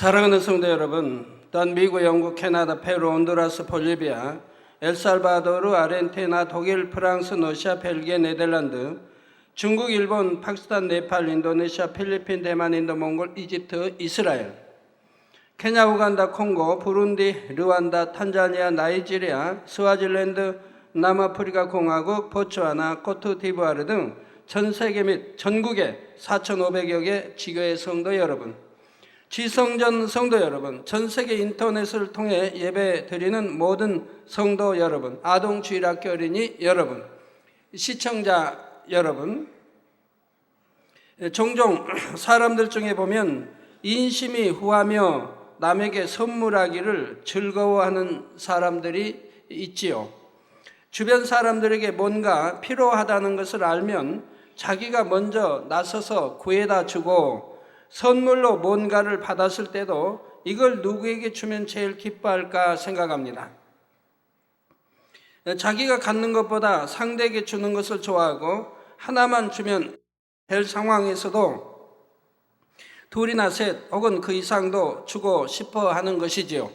사랑하는 성도 여러분, 또한 미국, 영국, 캐나다, 페루, 온두라스, 볼리비아, 엘살바도르, 아르헨티나, 독일, 프랑스, 러시아, 벨기에, 네덜란드, 중국, 일본, 파키스탄, 네팔, 인도네시아, 필리핀, 대만, 인도, 몽골, 이집트, 이스라엘, 케냐, 우간다, 콩고, 부룬디, 르완다, 탄자니아, 나이지리아, 스와질랜드, 남아프리카 공화국, 보츠와나, 코트디부아르 등 전 세계 및 전국의 4,500여 개 지교회 성도 여러분, 지성전 성도 여러분, 전 세계 인터넷을 통해 예배 드리는 모든 성도 여러분, 아동주일학교 어린이 여러분, 시청자 여러분, 종종 사람들 중에 보면 인심이 후하며 남에게 선물하기를 즐거워하는 사람들이 있지요. 주변 사람들에게 뭔가 필요하다는 것을 알면 자기가 먼저 나서서 구해다 주고, 선물로 뭔가를 받았을 때도 이걸 누구에게 주면 제일 기뻐할까 생각합니다. 자기가 갖는 것보다 상대에게 주는 것을 좋아하고, 하나만 주면 될 상황에서도 둘이나 셋 혹은 그 이상도 주고 싶어 하는 것이지요.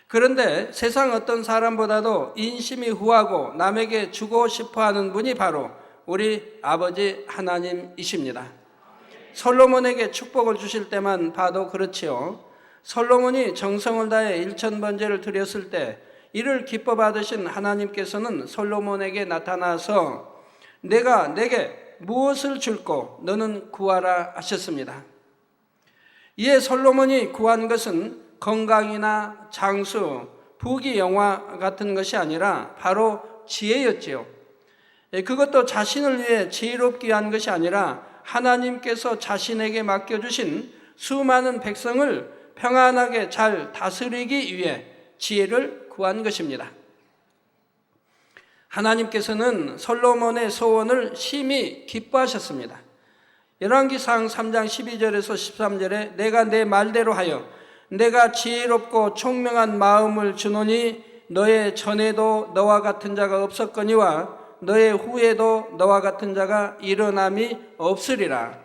그런데 세상 어떤 사람보다도 인심이 후하고 남에게 주고 싶어 하는 분이 바로 우리 아버지 하나님이십니다. 솔로몬에게 축복을 주실 때만 봐도 그렇지요. 솔로몬이 정성을 다해 1000번제를 드렸을 때 이를 기뻐 받으신 하나님께서는 솔로몬에게 나타나서 내가 내게 무엇을 줄고 너는 구하라 하셨습니다. 이에 솔로몬이 구한 것은 건강이나 장수, 부귀 영화 같은 것이 아니라 바로 지혜였지요. 그것도 자신을 위해 지혜롭게 한 것이 아니라 하나님께서 자신에게 맡겨주신 수많은 백성을 평안하게 잘 다스리기 위해 지혜를 구한 것입니다. 하나님께서는 솔로몬의 소원을 심히 기뻐하셨습니다. 열왕기상 3장 12절에서 13절에 내가 내 말대로 하여 내가 지혜롭고 총명한 마음을 주노니 너의 전에도 너와 같은 자가 없었거니와 너의 후에도 너와 같은 자가 일어남이 없으리라.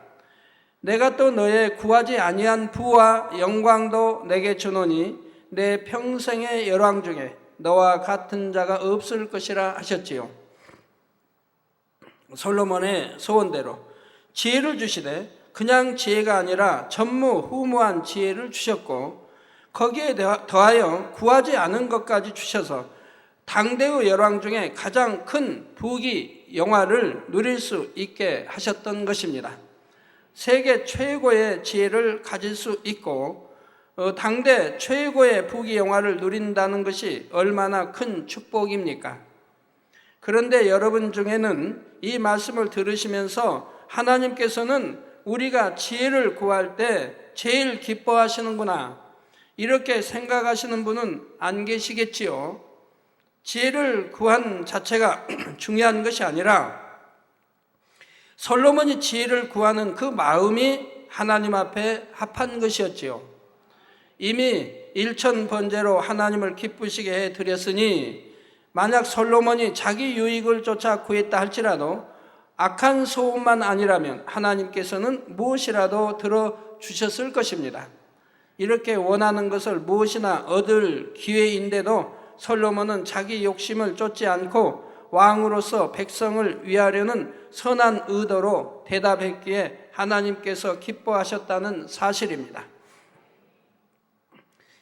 내가 또 너의 구하지 아니한 부와 영광도 내게 주노니 내 평생의 열왕 중에 너와 같은 자가 없을 것이라 하셨지요. 솔로몬의 소원대로 지혜를 주시되 그냥 지혜가 아니라 전무후무한 지혜를 주셨고, 거기에 더하여 구하지 않은 것까지 주셔서 당대의 열왕 중에 가장 큰 부귀 영화를 누릴 수 있게 하셨던 것입니다. 세계 최고의 지혜를 가질 수 있고 당대 최고의 부귀 영화를 누린다는 것이 얼마나 큰 축복입니까? 그런데 여러분 중에는 이 말씀을 들으시면서 하나님께서는 우리가 지혜를 구할 때 제일 기뻐하시는구나, 이렇게 생각하시는 분은 안 계시겠지요. 지혜를 구한 자체가 중요한 것이 아니라 솔로몬이 지혜를 구하는 그 마음이 하나님 앞에 합한 것이었지요. 이미 1000번제로 하나님을 기쁘시게 해드렸으니 만약 솔로몬이 자기 유익을 쫓아 구했다 할지라도 악한 소원만 아니라면 하나님께서는 무엇이라도 들어주셨을 것입니다. 이렇게 원하는 것을 무엇이나 얻을 기회인데도 솔로몬은 자기 욕심을 쫓지 않고 왕으로서 백성을 위하려는 선한 의도로 대답했기에 하나님께서 기뻐하셨다는 사실입니다.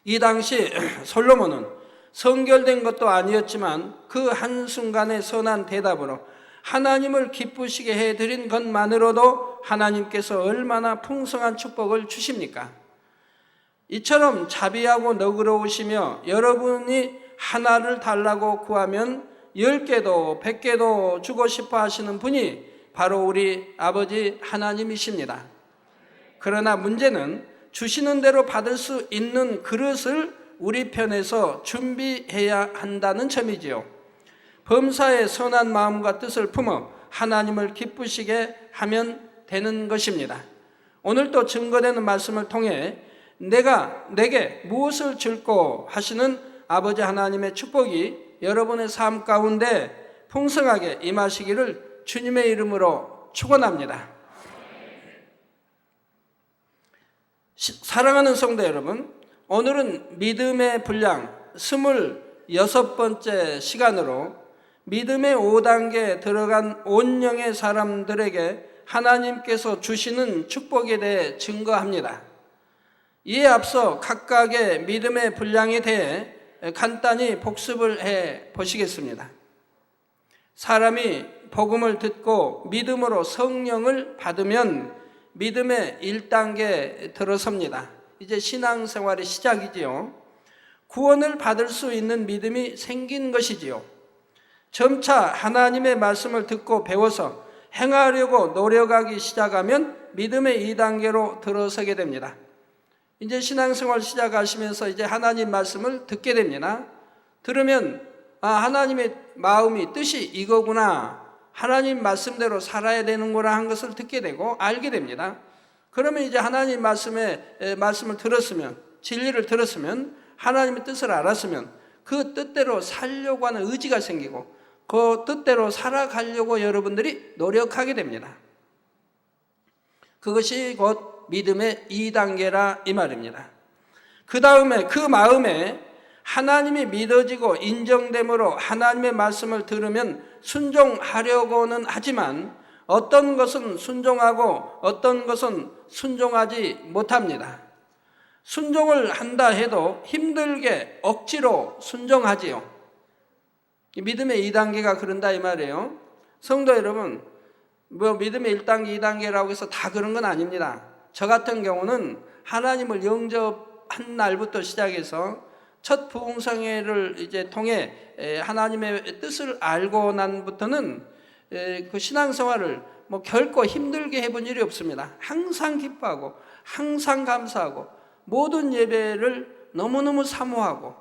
이 당시 솔로몬은 성결된 것도 아니었지만 그 한순간의 선한 대답으로 하나님을 기쁘시게 해드린 것만으로도 하나님께서 얼마나 풍성한 축복을 주십니까? 이처럼 자비하고 너그러우시며 여러분이 하나를 달라고 구하면 10개도 100개도 주고 싶어 하시는 분이 바로 우리 아버지 하나님이십니다. 그러나 문제는 주시는 대로 받을 수 있는 그릇을 우리 편에서 준비해야 한다는 점이지요. 범사의 선한 마음과 뜻을 품어 하나님을 기쁘시게 하면 되는 것입니다. 오늘도 증거되는 말씀을 통해 내가 내게 무엇을 줄고 하시는 아버지 하나님의 축복이 여러분의 삶 가운데 풍성하게 임하시기를 주님의 이름으로 축원합니다. 사랑하는 성도 여러분, 오늘은 믿음의 분량 26번째 시간으로 믿음의 5단계에 들어간 온영의 사람들에게 하나님께서 주시는 축복에 대해 증거합니다. 이에 앞서 각각의 믿음의 분량에 대해 간단히 복습을 해 보시겠습니다. 사람이 복음을 듣고 믿음으로 성령을 받으면 믿음의 1단계에 들어섭니다. 이제 신앙생활의 시작이지요. 구원을 받을 수 있는 믿음이 생긴 것이지요. 점차 하나님의 말씀을 듣고 배워서 행하려고 노력하기 시작하면 믿음의 2단계로 들어서게 됩니다. 이제 신앙생활 시작하시면서 이제 하나님 말씀을 듣게 됩니다. 들으면 하나님의 마음이 뜻이 이거구나, 하나님 말씀대로 살아야 되는구나 한 것을 듣게 되고 알게 됩니다. 그러면 이제 하나님 말씀을 들었으면, 진리를 들었으면, 하나님의 뜻을 알았으면 그 뜻대로 살려고 하는 의지가 생기고 그 뜻대로 살아가려고 여러분들이 노력하게 됩니다. 그것이 곧 믿음의 2단계라 이 말입니다. 그 다음에 그 마음에 하나님이 믿어지고 인정됨으로 하나님의 말씀을 들으면 순종하려고는 하지만 어떤 것은 순종하고 어떤 것은 순종하지 못합니다. 순종을 한다 해도 힘들게 억지로 순종하지요. 믿음의 2단계가 그런다 이 말이에요. 성도 여러분, 믿음의 1단계, 2단계라고 해서 다 그런 건 아닙니다. 저 같은 경우는 하나님을 영접한 날부터 시작해서 첫 부흥성회를 이제 통해 하나님의 뜻을 알고 난부터는 그 신앙생활을 결코 힘들게 해본 일이 없습니다. 항상 기뻐하고 항상 감사하고 모든 예배를 너무너무 사모하고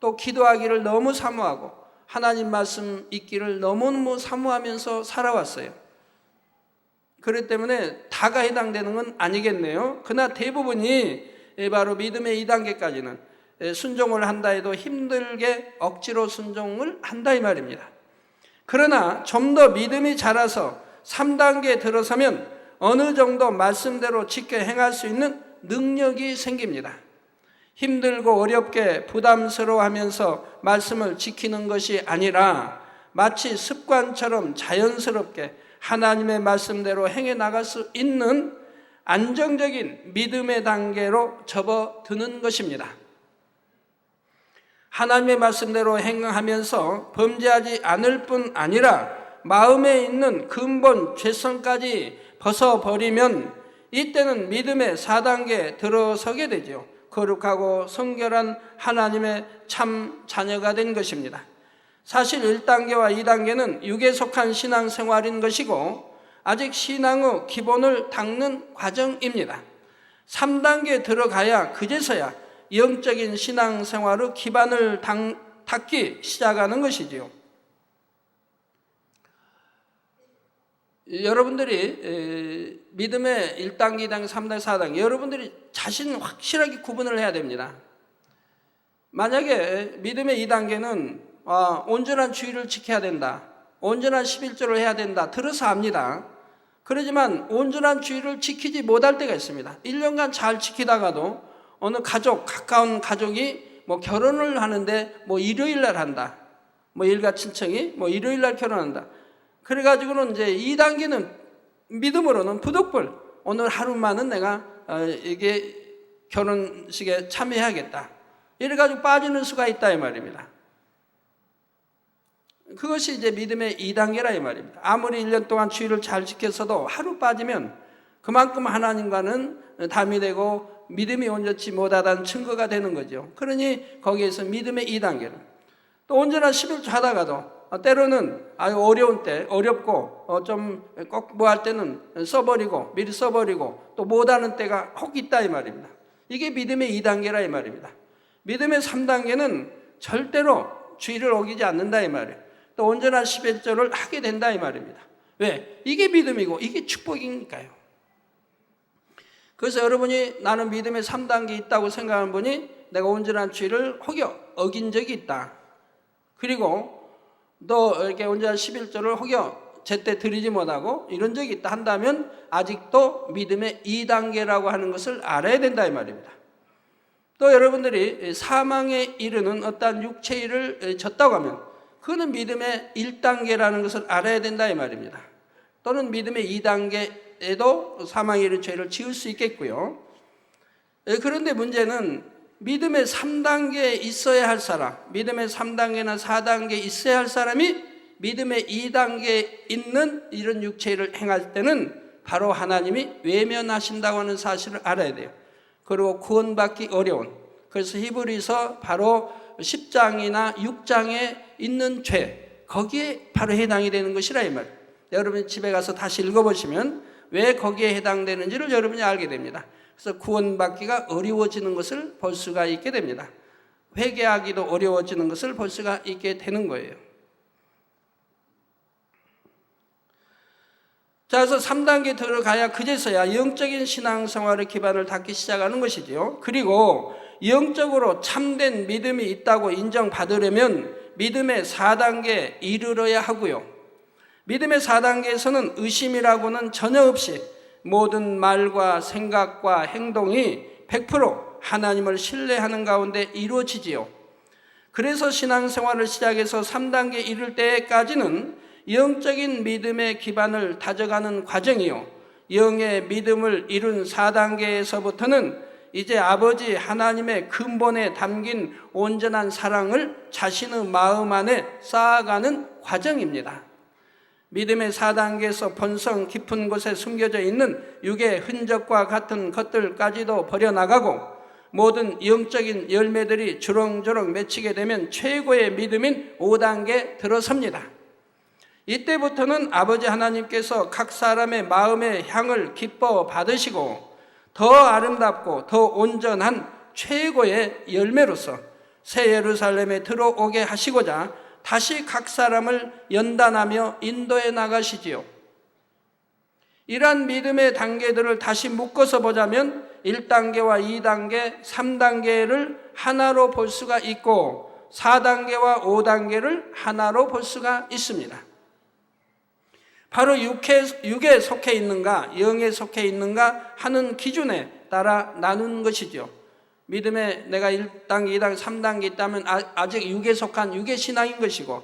또 기도하기를 너무 사모하고 하나님 말씀 읽기를 너무너무 사모하면서 살아왔어요. 그렇기 때문에 다가 해당되는 건 아니겠네요. 그러나 대부분이 바로 믿음의 2단계까지는 순종을 한다 해도 힘들게 억지로 순종을 한다 이 말입니다. 그러나 좀 더 믿음이 자라서 3단계에 들어서면 어느 정도 말씀대로 지켜 행할 수 있는 능력이 생깁니다. 힘들고 어렵게 부담스러워하면서 말씀을 지키는 것이 아니라 마치 습관처럼 자연스럽게 하나님의 말씀대로 행해 나갈 수 있는 안정적인 믿음의 단계로 접어드는 것입니다. 하나님의 말씀대로 행하면서 범죄하지 않을 뿐 아니라 마음에 있는 근본 죄성까지 벗어버리면 이때는 믿음의 4단계에 들어서게 되죠. 거룩하고 성결한 하나님의 참 자녀가 된 것입니다. 사실 1단계와 2단계는 육에 속한 신앙생활인 것이고 아직 신앙의 기본을 닦는 과정입니다. 3단계에 들어가야 그제서야 영적인 신앙생활의 기반을 닦기 시작하는 것이지요. 여러분들이 믿음의 1단계, 2단계, 3단계, 4단계 여러분들이 자신 확실하게 구분을 해야 됩니다. 만약에 믿음의 2단계는 온전한 주의를 지켜야 된다, 온전한 11조를 해야 된다 들어서 압니다. 그러지만 온전한 주의를 지키지 못할 때가 있습니다. 1년간 잘 지키다가도 어느 가까운 가족이 결혼을 하는데 일요일 날 한다, 일가 친척이 일요일 날 결혼한다. 그래가지고는 이제 2단계는 믿음으로는 부득불 오늘 하루만은 내가 이게 결혼식에 참여해야겠다, 이래가지고 빠지는 수가 있다 이 말입니다. 그것이 이제 믿음의 2단계라 이 말입니다. 아무리 1년 동안 주의를 잘 지켰어도 하루 빠지면 그만큼 하나님과는 담이 되고 믿음이 온전치 못하다는 증거가 되는 거죠. 그러니 거기에서 믿음의 2단계를 또 온전한 11조 하다가도 때로는 아주 어려운 때, 어렵고 좀 꼭 뭐 할 때는 써버리고 미리 써버리고 또 못하는 때가 혹 있다 이 말입니다. 이게 믿음의 2단계라 이 말입니다. 믿음의 3단계는 절대로 주의를 어기지 않는다 이 말이에요. 또 온전한 11조를 하게 된다 이 말입니다. 왜? 이게 믿음이고 이게 축복이니까요. 그래서 여러분이 나는 믿음의 3단계 있다고 생각하는 분이 내가 온전한 주의를 혹여 어긴 적이 있다, 그리고 또 이렇게 온전한 11조를 혹여 제때 드리지 못하고 이런 적이 있다 한다면 아직도 믿음의 2단계라고 하는 것을 알아야 된다 이 말입니다. 또 여러분들이 사망에 이르는 어떠한 육체의 일을 졌다고 하면 그거는 믿음의 1단계라는 것을 알아야 된다 이 말입니다. 또는 믿음의 2단계에도 사망에 이르는 죄를 지을 수 있겠고요. 그런데 문제는 믿음의 3단계에 있어야 할 사람, 믿음의 3단계나 4단계에 있어야 할 사람이 믿음의 2단계에 있는 이런 육체를 행할 때는 바로 하나님이 외면하신다고 하는 사실을 알아야 돼요. 그리고 구원받기 어려운, 그래서 히브리서 바로 10장이나 6장에 있는 죄, 거기에 바로 해당이 되는 것이라 이 말이에요. 여러분이 집에 가서 다시 읽어보시면 왜 거기에 해당되는지를 여러분이 알게 됩니다. 그래서 구원받기가 어려워지는 것을 볼 수가 있게 됩니다. 회개하기도 어려워지는 것을 볼 수가 있게 되는 거예요. 자, 그래서 3단계 들어가야 그제서야 영적인 신앙생활의 기반을 닦기 시작하는 것이지요. 그리고 영적으로 참된 믿음이 있다고 인정받으려면 믿음의 4단계에 이르러야 하고요. 믿음의 4단계에서는 의심이라고는 전혀 없이 모든 말과 생각과 행동이 100% 하나님을 신뢰하는 가운데 이루어지지요. 그래서 신앙생활을 시작해서 3단계에 이를 때까지는 영적인 믿음의 기반을 다져가는 과정이요. 영의 믿음을 이룬 4단계에서부터는 이제 아버지 하나님의 근본에 담긴 온전한 사랑을 자신의 마음 안에 쌓아가는 과정입니다. 믿음의 4단계에서 본성 깊은 곳에 숨겨져 있는 육의 흔적과 같은 것들까지도 버려나가고 모든 영적인 열매들이 주렁주렁 맺히게 되면 최고의 믿음인 5단계에 들어섭니다. 이때부터는 아버지 하나님께서 각 사람의 마음의 향을 기뻐 받으시고 더 아름답고 더 온전한 최고의 열매로서 새 예루살렘에 들어오게 하시고자 다시 각 사람을 연단하며 인도해 나가시지요. 이러한 믿음의 단계들을 다시 묶어서 보자면 1단계와 2단계, 3단계를 하나로 볼 수가 있고 4단계와 5단계를 하나로 볼 수가 있습니다. 바로 육에 속해 있는가, 영에 속해 있는가 하는 기준에 따라 나눈 것이죠. 믿음에 내가 1단계, 2단계, 3단계 있다면 아직 육에 속한 육의 신앙인 것이고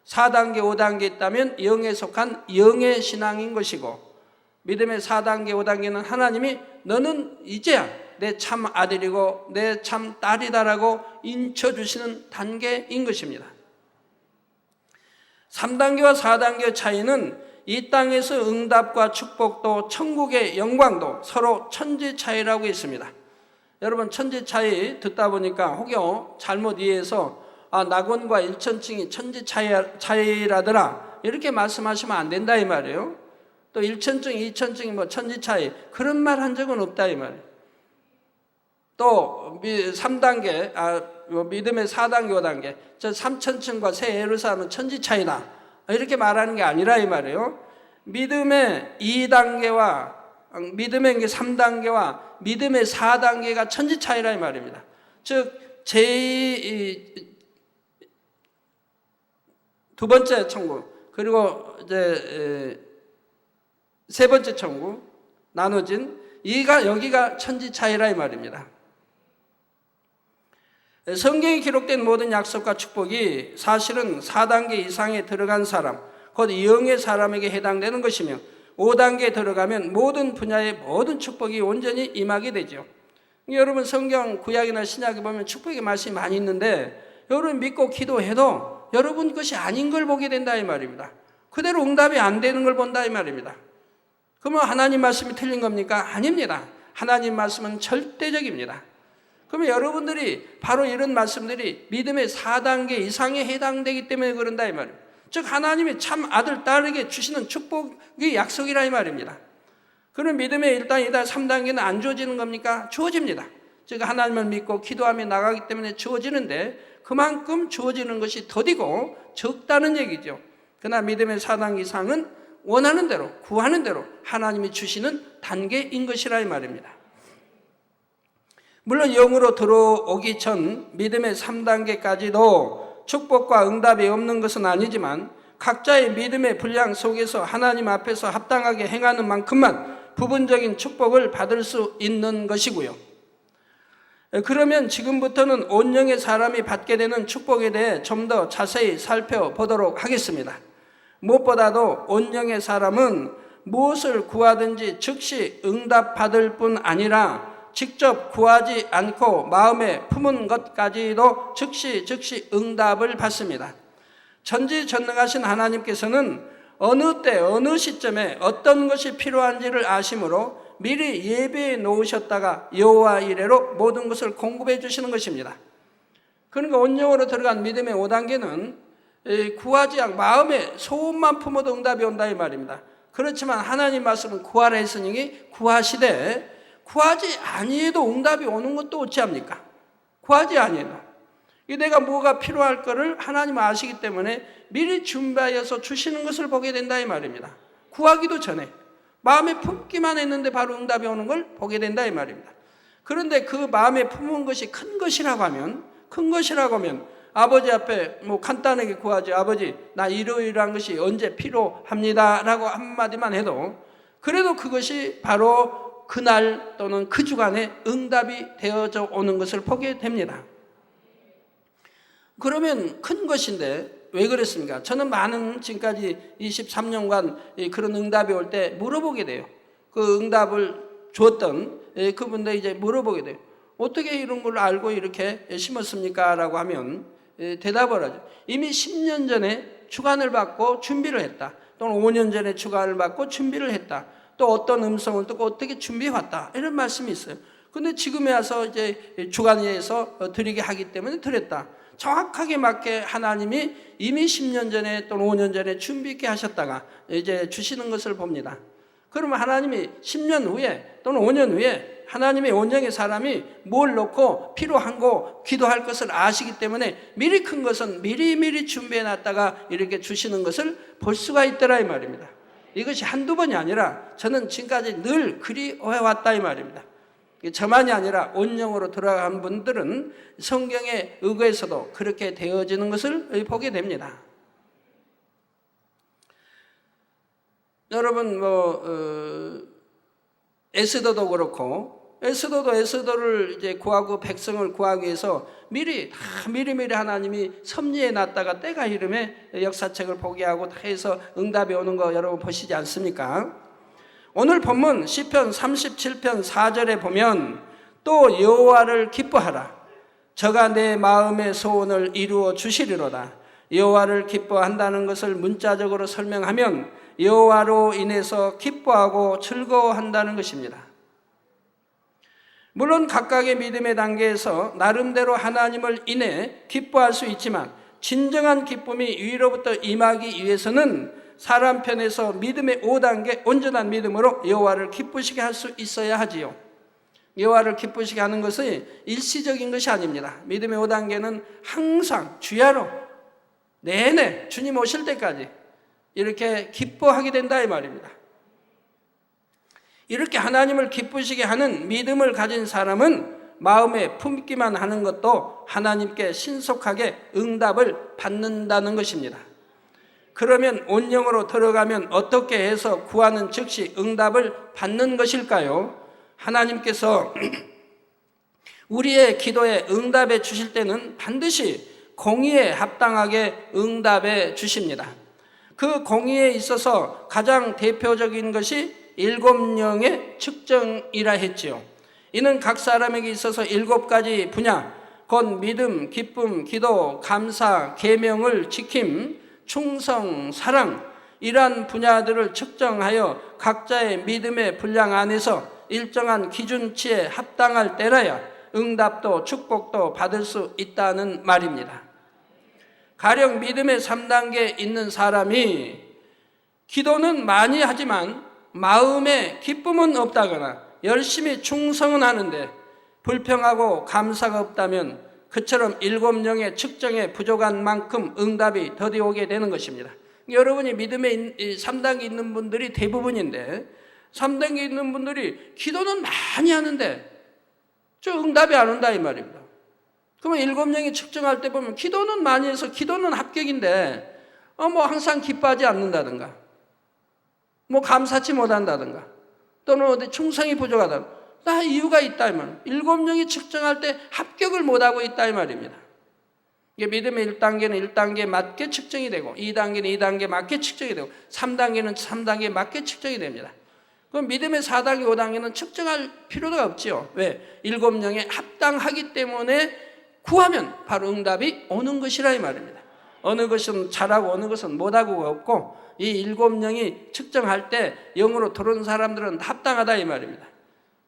4단계, 5단계 있다면 영에 속한 영의 신앙인 것이고 믿음의 4단계, 5단계는 하나님이 너는 이제야 내 참 아들이고 내 참 딸이다라고 인쳐주시는 단계인 것입니다. 3단계와 4단계의 차이는 이 땅에서 응답과 축복도 천국의 영광도 서로 천지 차이라고 있습니다. 여러분 천지 차이 듣다 보니까 혹여 잘못 이해해서 낙원과 일천층이 천지 차이라더라 이렇게 말씀하시면 안 된다 이 말이에요. 또 일천층, 이천층이 뭐 천지 차이 그런 말 한 적은 없다 이 말이에요. 또 3단계, 믿음의 4단계, 5단계 저 3천층과 새 예루살렘은 천지 차이다 이렇게 말하는 게 아니라 이 말이에요. 믿음의 2단계와 믿음의 3단계와 믿음의 4단계가 천지 차이라 이 말입니다. 즉 두 번째 천국 그리고 이제 세 번째 천국 나눠진 여기가 천지 차이라 이 말입니다. 성경에 기록된 모든 약속과 축복이 사실은 4단계 이상에 들어간 사람, 곧 영의 사람에게 해당되는 것이며 5단계에 들어가면 모든 분야의 모든 축복이 온전히 임하게 되죠. 여러분 성경 구약이나 신약에 보면 축복의 말씀이 많이 있는데 여러분 믿고 기도해도 여러분 것이 아닌 걸 보게 된다 이 말입니다. 그대로 응답이 안 되는 걸 본다 이 말입니다. 그러면 하나님 말씀이 틀린 겁니까? 아닙니다. 하나님 말씀은 절대적입니다. 그러면 여러분들이 바로 이런 말씀들이 믿음의 4단계 이상에 해당되기 때문에 그런다 이 말이에요. 즉 하나님이 참 아들 딸에게 주시는 축복의 약속이라 이 말입니다. 그럼 믿음의 1단, 2단, 3단계는 안 주어지는 겁니까? 주어집니다. 즉 하나님을 믿고 기도하며 나가기 때문에 주어지는데 그만큼 주어지는 것이 더디고 적다는 얘기죠. 그러나 믿음의 4단계 이상은 원하는 대로 구하는 대로 하나님이 주시는 단계인 것이라 이 말입니다. 물론 영으로 들어오기 전 믿음의 3단계까지도 축복과 응답이 없는 것은 아니지만 각자의 믿음의 분량 속에서 하나님 앞에서 합당하게 행하는 만큼만 부분적인 축복을 받을 수 있는 것이고요. 그러면 지금부터는 온영의 사람이 받게 되는 축복에 대해 좀 더 자세히 살펴보도록 하겠습니다. 무엇보다도 온영의 사람은 무엇을 구하든지 즉시 응답받을 뿐 아니라 직접 구하지 않고 마음에 품은 것까지도 즉시 응답을 받습니다. 전지전능하신 하나님께서는 어느 때 어느 시점에 어떤 것이 필요한지를 아심으로 미리 예배해 놓으셨다가 여호와 이레로 모든 것을 공급해 주시는 것입니다. 그러니까 온영으로 들어간 믿음의 5단계는 구하지 않고 마음에 소원만 품어도 응답이 온다 이 말입니다. 그렇지만 하나님 말씀은 구하라 했으니 구하시되 구하지 아니해도 응답이 오는 것도 어찌합니까? 구하지 아니해도 내가 뭐가 필요할 거를 하나님 아시기 때문에 미리 준비하여서 주시는 것을 보게 된다 이 말입니다. 구하기도 전에 마음에 품기만 했는데 바로 응답이 오는 걸 보게 된다 이 말입니다. 그런데 그 마음에 품은 것이 큰 것이라고 하면 아버지 앞에 간단하게 구하지, 아버지 나 이러이러한 것이 언제 필요합니다 라고 한마디만 해도 그래도 그것이 바로 그날 또는 그 주간에 응답이 되어져 오는 것을 보게 됩니다. 그러면 큰 것인데 왜 그랬습니까? 저는 많은 지금까지 23년간 그런 응답이 올 때 물어보게 돼요. 그 응답을 줬던 그분들 이제 물어보게 돼요. 어떻게 이런 걸 알고 이렇게 심었습니까? 라고 하면 대답을 하죠. 이미 10년 전에 주관을 받고 준비를 했다. 또는 5년 전에 주관을 받고 준비를 했다. 또 어떤 음성을 듣고 어떻게 준비해 왔다. 이런 말씀이 있어요. 근데 지금에 와서 이제 주관위에서 드리게 하기 때문에 드렸다. 정확하게 맞게 하나님이 이미 10년 전에 또는 5년 전에 준비 있게 하셨다가 이제 주시는 것을 봅니다. 그러면 하나님이 10년 후에 또는 5년 후에 하나님의 온영의 사람이 뭘 놓고 필요한 거 기도할 것을 아시기 때문에 미리 큰 것은 미리 준비해 놨다가 이렇게 주시는 것을 볼 수가 있더라 이 말입니다. 이것이 한두 번이 아니라 저는 지금까지 늘 그리 해왔다 이 말입니다. 저만이 아니라 온영으로 들어간 분들은 성경에 의거해서도 그렇게 되어지는 것을 보게 됩니다. 여러분 에스더도 그렇고 에스더를 이제 구하고 백성을 구하기 위해서 미리 하나님이 섭리해 놨다가 때가 이름에 역사책을 보게 하고 다 해서 응답이 오는 거 여러분 보시지 않습니까? 오늘 본문 시편 37편 4절에 보면 또 여호와를 기뻐하라. 저가 내 마음의 소원을 이루어 주시리로다. 여호와를 기뻐한다는 것을 문자적으로 설명하면 여호와로 인해서 기뻐하고 즐거워한다는 것입니다. 물론 각각의 믿음의 단계에서 나름대로 하나님을 인해 기뻐할 수 있지만 진정한 기쁨이 위로부터 임하기 위해서는 사람 편에서 믿음의 5단계 온전한 믿음으로 여호와를 기쁘시게 할 수 있어야 하지요. 여호와를 기쁘시게 하는 것은 일시적인 것이 아닙니다. 믿음의 5단계는 항상 주야로 내내 주님 오실 때까지 이렇게 기뻐하게 된다 이 말입니다. 이렇게 하나님을 기쁘시게 하는 믿음을 가진 사람은 마음에 품기만 하는 것도 하나님께 신속하게 응답을 받는다는 것입니다. 그러면 온영으로 들어가면 어떻게 해서 구하는 즉시 응답을 받는 것일까요? 하나님께서 우리의 기도에 응답해 주실 때는 반드시 공의에 합당하게 응답해 주십니다. 그 공의에 있어서 가장 대표적인 것이 7영의 측정이라 했지요. 이는 각 사람에게 있어서 7가지 분야, 곧 믿음, 기쁨, 기도, 감사, 계명을 지킴, 충성, 사랑 이러한 분야들을 측정하여 각자의 믿음의 분량 안에서 일정한 기준치에 합당할 때라야 응답도 축복도 받을 수 있다는 말입니다. 가령 믿음의 3단계에 있는 사람이 기도는 많이 하지만 마음에 기쁨은 없다거나 열심히 충성은 하는데 불평하고 감사가 없다면 그처럼 7영의 측정에 부족한 만큼 응답이 더디 오게 되는 것입니다. 여러분이 믿음의 3단계 있는 분들이 대부분인데 3단계 있는 분들이 기도는 많이 하는데 저 응답이 안 온다 이 말입니다. 그러면 7영이 측정할 때 보면 기도는 많이 해서 기도는 합격인데 뭐 항상 기뻐하지 않는다든가, 뭐 감사치 못한다든가, 또는 어디 충성이 부족하다. 다 이유가 있다 이 말. 7명이 측정할 때 합격을 못하고 있다 이 말입니다. 이게 믿음의 1단계는 1단계에 맞게 측정이 되고, 2단계는 2단계에 맞게 측정이 되고, 3단계는 3단계에 맞게 측정이 됩니다. 그럼 믿음의 4단계, 5단계는 측정할 필요가 없지요. 왜? 7명에 합당하기 때문에 구하면 바로 응답이 오는 것이라 이 말입니다. 어느 것은 잘하고 어느 것은 못하고가 없고, 이 7명이 측정할 때 영으로 들어온 사람들은 합당하다 이 말입니다.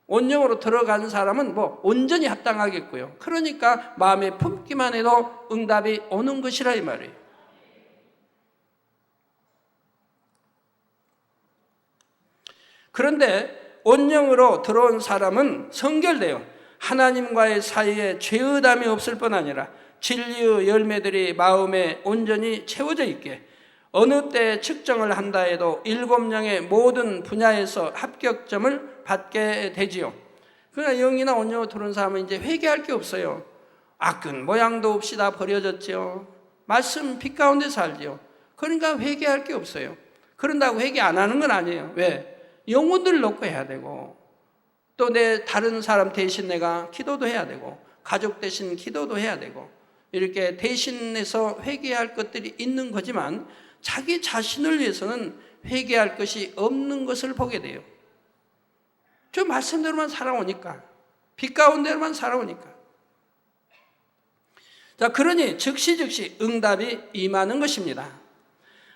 온영으로 들어가는 사람은 뭐 온전히 합당하겠고요. 그러니까 마음에 품기만 해도 응답이 오는 것이라 이 말이에요. 그런데 온영으로 들어온 사람은 성결돼요. 하나님과의 사이에 죄의담이 없을 뿐 아니라 진리의 열매들이 마음에 온전히 채워져 있게, 어느 때 측정을 한다 해도 7명의 모든 분야에서 합격점을 받게 되지요. 그러나 영이나 온영으로 들어온 사람은 이제 회개할 게 없어요. 악은 모양도 없이 다 버려졌죠. 말씀 빛 가운데 살지요. 그러니까 회개할 게 없어요. 그런다고 회개 안 하는 건 아니에요. 왜? 영혼들 놓고 해야 되고, 또 내 다른 사람 대신 내가 기도도 해야 되고, 가족 대신 기도도 해야 되고, 이렇게 대신해서 회개할 것들이 있는 거지만 자기 자신을 위해서는 회개할 것이 없는 것을 보게 돼요. 저 말씀대로만 살아오니까, 빛 가운데로만 살아오니까. 자, 그러니 즉시 응답이 임하는 것입니다.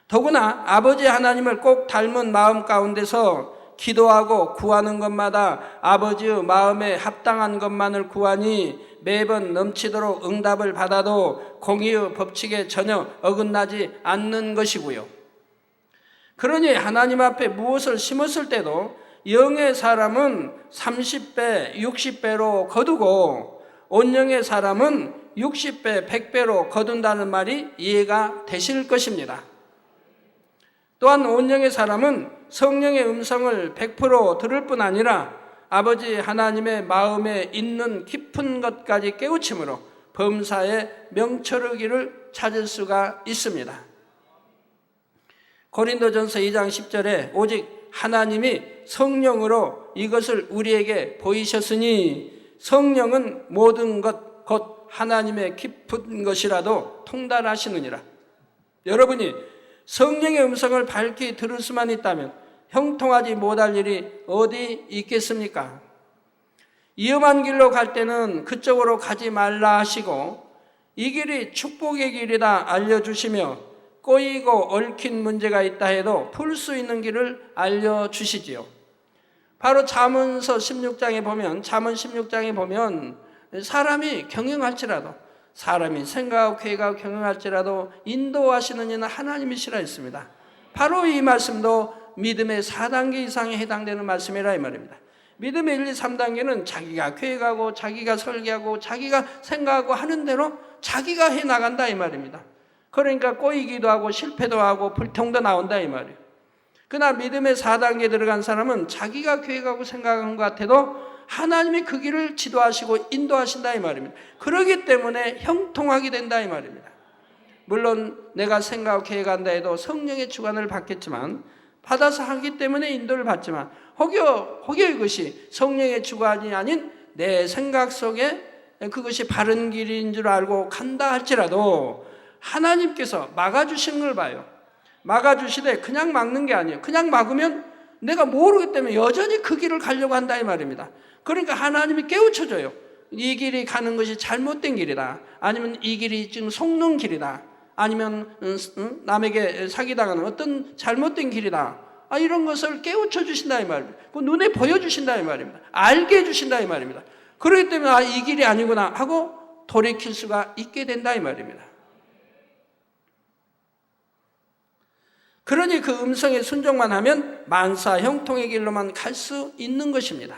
더구나 아버지 하나님을 꼭 닮은 마음 가운데서 기도하고 구하는 것마다 아버지의 마음에 합당한 것만을 구하니 매번 넘치도록 응답을 받아도 공의의 법칙에 전혀 어긋나지 않는 것이고요. 그러니 하나님 앞에 무엇을 심었을 때도 영의 사람은 30배, 60배로 거두고 온영의 사람은 60배, 100배로 거둔다는 말이 이해가 되실 것입니다. 또한 온영의 사람은 성령의 음성을 100% 들을 뿐 아니라 아버지 하나님의 마음에 있는 깊은 것까지 깨우침으로 범사의 명철의 찾을 수가 있습니다. 고린도전서 2장 10절에 오직 하나님이 성령으로 이것을 우리에게 보이셨으니 성령은 모든 것 곧 하나님의 깊은 것이라도 통달하시느니라. 여러분이 성령의 음성을 밝히 들을 수만 있다면 형통하지 못할 일이 어디 있겠습니까? 위험한 길로 갈 때는 그쪽으로 가지 말라 하시고, 이 길이 축복의 길이다 알려주시며, 꼬이고 얽힌 문제가 있다 해도 풀 수 있는 길을 알려주시지요. 바로 잠언서 16장에 보면, 잠언 16장에 보면 사람이 경영할지라도, 사람이 생각하고 계획하고 경영할지라도 인도하시는 이는 하나님이시라 했습니다. 바로 이 말씀도 믿음의 4단계 이상에 해당되는 말씀이라 이 말입니다. 믿음의 1, 2, 3단계는 자기가 계획하고 자기가 설계하고 자기가 생각하고 하는 대로 자기가 해나간다 이 말입니다. 그러니까 꼬이기도 하고 실패도 하고 불통도 나온다 이 말이에요. 그러나 믿음의 4단계에 들어간 사람은 자기가 계획하고 생각한 것 같아도 하나님이 그 길을 지도하시고 인도하신다 이 말입니다. 그렇기 때문에 형통하게 된다 이 말입니다. 물론 내가 생각하고 계획한다 해도 성령의 주관을 받겠지만, 받아서 하기 때문에 인도를 받지만, 혹여 이것이 성령의 주관이 아닌 내 생각 속에 그것이 바른 길인 줄 알고 간다 할지라도 하나님께서 막아주시는 걸 봐요. 막아주시되 그냥 막는 게 아니에요. 그냥 막으면 내가 모르기 때문에 여전히 그 길을 가려고 한다 이 말입니다. 그러니까 하나님이 깨우쳐줘요. 이 길이 가는 것이 잘못된 길이다, 아니면 이 길이 지금 속는 길이다, 아니면 남에게 사기당하는 어떤 잘못된 길이다, 이런 것을 깨우쳐 주신다 이 말입니다. 그 눈에 보여주신다 이 말입니다. 알게 해주신다 이 말입니다. 그렇기 때문에 이 길이 아니구나 하고 돌이킬 수가 있게 된다 이 말입니다. 그러니 그 음성에 순종만 하면 만사 형통의 길로만 갈 수 있는 것입니다.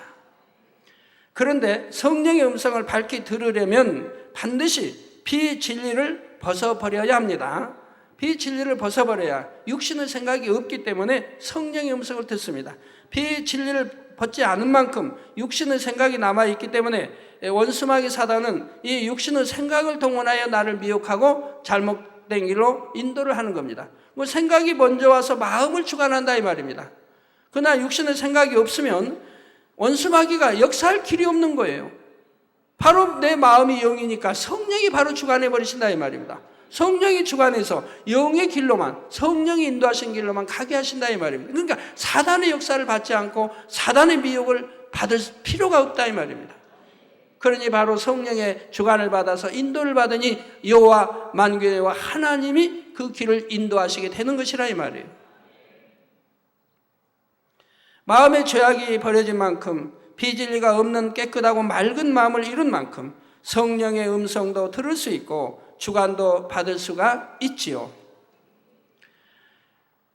그런데 성령의 음성을 밝히 들으려면 반드시 비진리를 벗어버려야 합니다. 비진리를 벗어버려야, 육신의 생각이 없기 때문에 성령의 음성을 듣습니다. 비진리를 벗지 않은 만큼 육신의 생각이 남아있기 때문에 원수마귀 사단은 이 육신의 생각을 동원하여 나를 미혹하고 잘못된 길로 인도를 하는 겁니다. 뭐 생각이 먼저 와서 마음을 주관한다 이 말입니다. 그러나 육신의 생각이 없으면 원수마귀가 역사할 길이 없는 거예요. 바로 내 마음이 영이니까 성령이 바로 주관해 버리신다 이 말입니다. 성령이 주관해서 영의 길로만, 성령이 인도하신 길로만 가게 하신다 이 말입니다. 그러니까 사단의 역사를 받지 않고 사단의 미혹을 받을 필요가 없다 이 말입니다. 그러니 바로 성령의 주관을 받아서 인도를 받으니 여호와 만군의 여호와 하나님이 그 길을 인도하시게 되는 것이라 이 말이에요. 마음의 죄악이 버려진 만큼, 비진리가 없는 깨끗하고 맑은 마음을 이룬 만큼 성령의 음성도 들을 수 있고 주관도 받을 수가 있지요.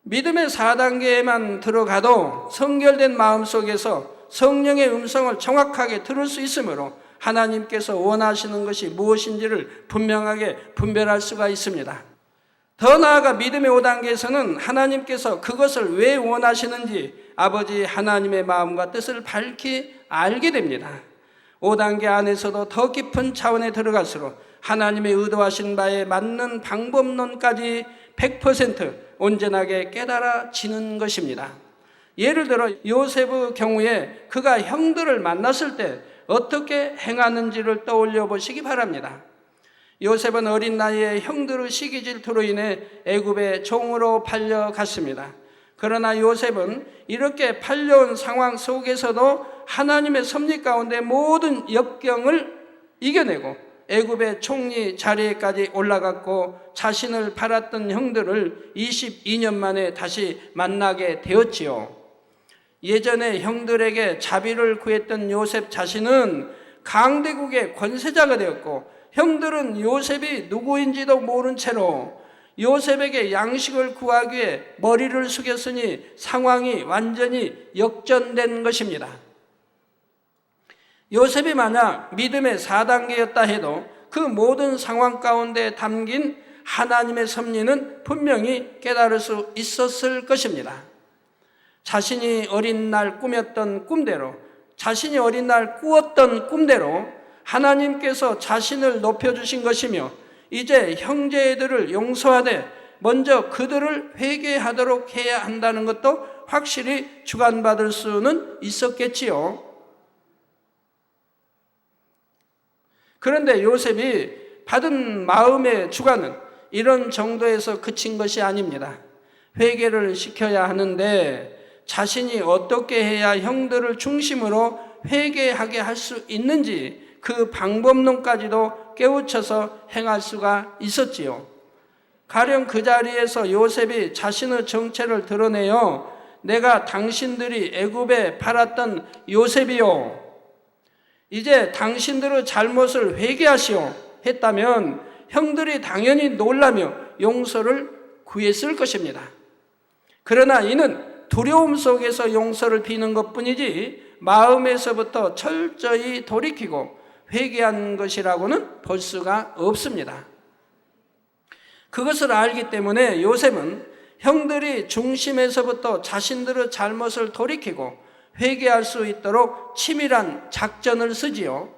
믿음의 4단계에만 들어가도 성결된 마음 속에서 성령의 음성을 정확하게 들을 수 있으므로 하나님께서 원하시는 것이 무엇인지를 분명하게 분별할 수가 있습니다. 더 나아가 믿음의 5단계에서는 하나님께서 그것을 왜 원하시는지 아버지 하나님의 마음과 뜻을 밝히 알게 됩니다. 5단계 안에서도 더 깊은 차원에 들어갈수록 하나님의 의도하신 바에 맞는 방법론까지 100% 온전하게 깨달아지는 것입니다. 예를 들어 요셉의 경우에 그가 형들을 만났을 때 어떻게 행하는지를 떠올려 보시기 바랍니다. 요셉은 어린 나이에 형들의 시기 질투로 인해 애굽의 종으로 팔려갔습니다. 그러나 요셉은 이렇게 팔려온 상황 속에서도 하나님의 섭리 가운데 모든 역경을 이겨내고 애굽의 총리 자리에까지 올라갔고 자신을 팔았던 형들을 22년 만에 다시 만나게 되었지요. 예전에 형들에게 자비를 구했던 요셉 자신은 강대국의 권세자가 되었고 형들은 요셉이 누구인지도 모른 채로 요셉에게 양식을 구하기 위해 머리를 숙였으니 상황이 완전히 역전된 것입니다. 요셉이 만약 믿음의 4단계였다 해도 그 모든 상황 가운데 담긴 하나님의 섭리는 분명히 깨달을 수 있었을 것입니다. 자신이 어린 날 꾸몄던 꿈대로, 자신이 어린 날 꾸었던 꿈대로 하나님께서 자신을 높여주신 것이며 이제 형제들을 용서하되 먼저 그들을 회개하도록 해야 한다는 것도 확실히 주관받을 수는 있었겠지요. 그런데 요셉이 받은 마음의 주관은 이런 정도에서 그친 것이 아닙니다. 회개를 시켜야 하는데 자신이 어떻게 해야 형들을 중심으로 회개하게 할 수 있는지 그 방법론까지도 깨우쳐서 행할 수가 있었지요. 가령 그 자리에서 요셉이 자신의 정체를 드러내어 내가 당신들이 애굽에 팔았던 요셉이요, 이제 당신들의 잘못을 회개하시오 했다면 형들이 당연히 놀라며 용서를 구했을 것입니다. 그러나 이는 두려움 속에서 용서를 비는 것뿐이지 마음에서부터 철저히 돌이키고 회개한 것이라고는 볼 수가 없습니다. 그것을 알기 때문에 요셉은 형들이 중심에서부터 자신들의 잘못을 돌이키고 회개할 수 있도록 치밀한 작전을 쓰지요.